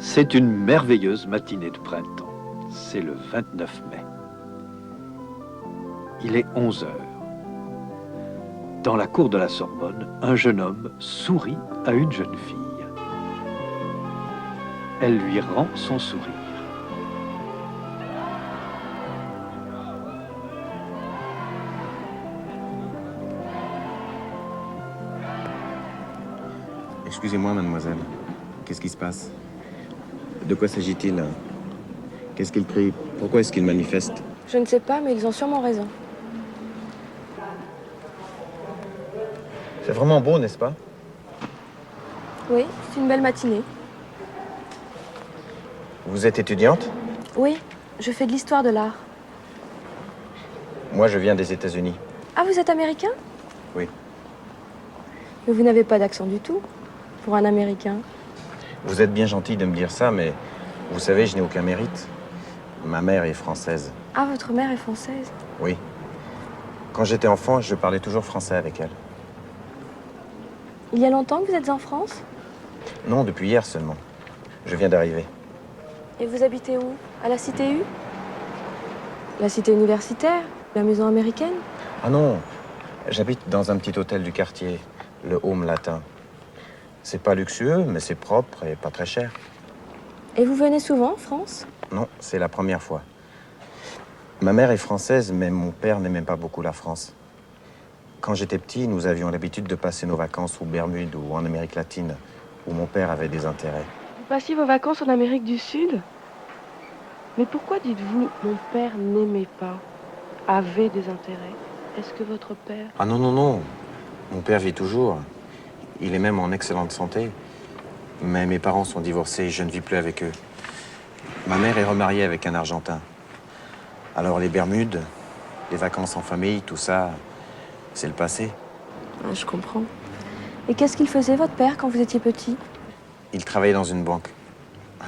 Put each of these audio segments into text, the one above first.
C'est une merveilleuse matinée de printemps. C'est le 29 mai. Il est 11 heures. Dans la cour de la Sorbonne, un jeune homme sourit à une jeune fille. Elle lui rend son sourire. Excusez-moi, mademoiselle. Qu'est-ce qui se passe? De quoi s'agit-il? Qu'est-ce qu'il crie? Pourquoi est-ce qu'il manifeste? Je ne sais pas, mais ils ont sûrement raison. C'est vraiment beau, n'est-ce pas? Oui, c'est une belle matinée. Vous êtes étudiante? Oui, je fais de l'histoire de l'art. Moi, je viens des États-Unis. Ah, vous êtes américain? Oui. Mais vous n'avez pas d'accent du tout, pour un Américain. Vous êtes bien gentil de me dire ça, mais vous savez, je n'ai aucun mérite. Ma mère est française. Ah, votre mère est française? Oui. Quand j'étais enfant, je parlais toujours français avec elle. Il y a longtemps que vous êtes en France? Non, depuis hier seulement. Je viens d'arriver. Et vous habitez où? À la Cité U? La cité universitaire? La maison américaine? Ah non, j'habite dans un petit hôtel du quartier, le Home Latin. C'est pas luxueux, mais c'est propre et pas très cher. Et vous venez souvent en France? Non, c'est la première fois. Ma mère est française, mais mon père n'aimait pas beaucoup la France. Quand j'étais petit, nous avions l'habitude de passer nos vacances aux Bermudes ou en Amérique latine, où mon père avait des intérêts. Vous passiez vos vacances en Amérique du Sud? Mais pourquoi dites-vous « mon père n'aimait pas », avait des intérêts? Est-ce que votre père... Ah non, non, non. Mon père vit toujours. Il est même en excellente santé. Mais mes parents sont divorcés et je ne vis plus avec eux. Ma mère est remariée avec un Argentin. Alors les Bermudes, les vacances en famille, tout ça, c'est le passé. Ah, je comprends. Et qu'est-ce qu'il faisait, votre père, quand vous étiez petit? Il travaillait dans une banque.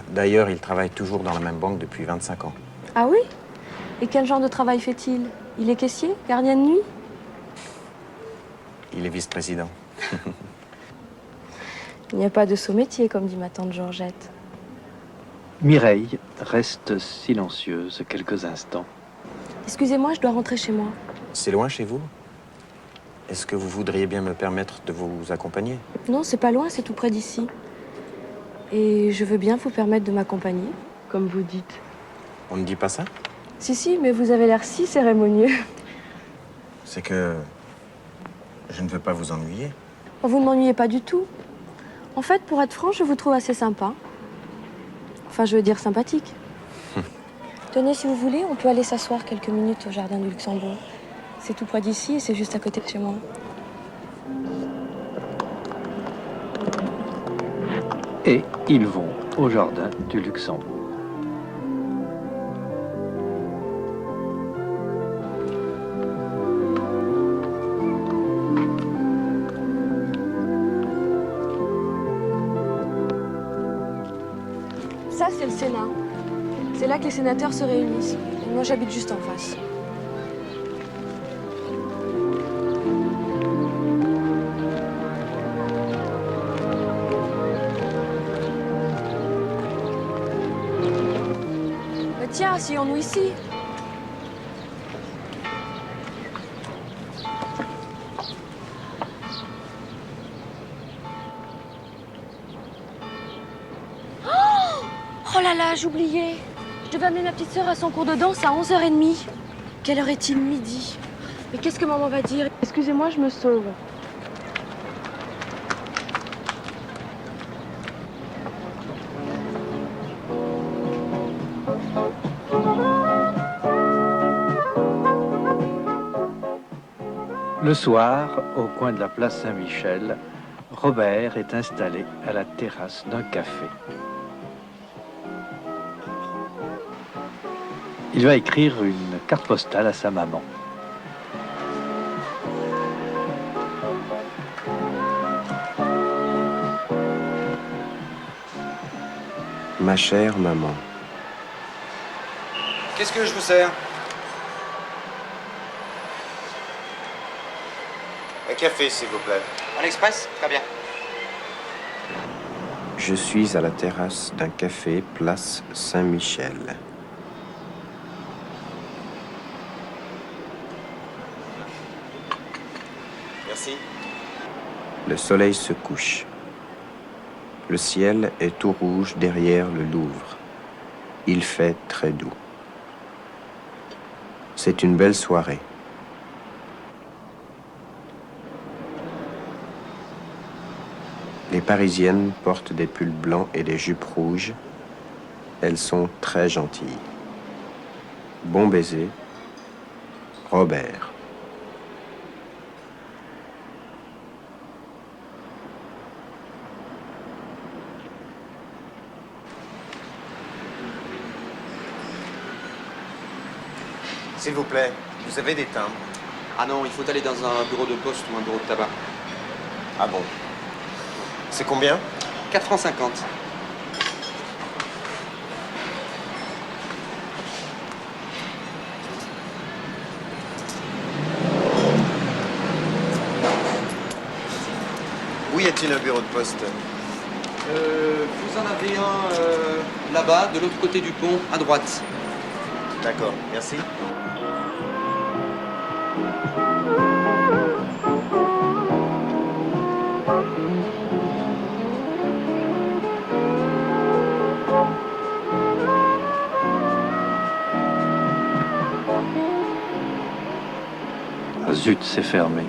D'ailleurs, il travaille toujours dans la même banque depuis 25 ans. Ah oui? Et quel genre de travail fait-il? Il est caissier? Gardien de nuit? Il est vice-président. Il n'y a pas de sot métier, comme dit ma tante Georgette. Mireille reste silencieuse quelques instants. Excusez-moi, je dois rentrer chez moi. C'est loin chez vous? Est-ce que vous voudriez bien me permettre de vous accompagner? Non, c'est pas loin, c'est tout près d'ici. Et je veux bien vous permettre de m'accompagner, comme vous dites. On ne dit pas ça? Si, mais vous avez l'air si cérémonieux. C'est que je ne veux pas vous ennuyer. Vous ne m'ennuyez pas du tout. En fait, pour être franc, je vous trouve assez sympa. Enfin, je veux dire sympathique. Tenez, si vous voulez, on peut aller s'asseoir quelques minutes au jardin du Luxembourg. C'est tout près d'ici et c'est juste à côté de chez moi. Et ils vont au jardin du Luxembourg. Ça, c'est le Sénat. C'est là que les sénateurs se réunissent. Et moi, j'habite juste en face. Tiens, asseyons-nous ici. Oh là là, j'oubliais. Je devais amener ma petite sœur à son cours de danse à 11h30. Quelle heure est-il? Midi. Mais qu'est-ce que maman va dire? Excusez-moi, je me sauve. Le soir, au coin de la place Saint-Michel, Robert est installé à la terrasse d'un café. Il va écrire une carte postale à sa maman. Ma chère maman. Qu'est-ce que je vous sers? Un café, s'il vous plaît. Un express? Très bien. Je suis à la terrasse d'un café, place Saint-Michel. Merci. Le soleil se couche. Le ciel est tout rouge derrière le Louvre. Il fait très doux. C'est une belle soirée. Les Parisiennes portent des pulls blancs et des jupes rouges. Elles sont très gentilles. Bon baiser, Robert. S'il vous plaît, vous avez des timbres? Ah non, il faut aller dans un bureau de poste ou un bureau de tabac. Ah bon? C'est combien? 4 francs 50. Où y a-t-il un bureau de poste? Vous en avez un là-bas, de l'autre côté du pont, à droite. D'accord, merci. Ah zut, c'est fermé.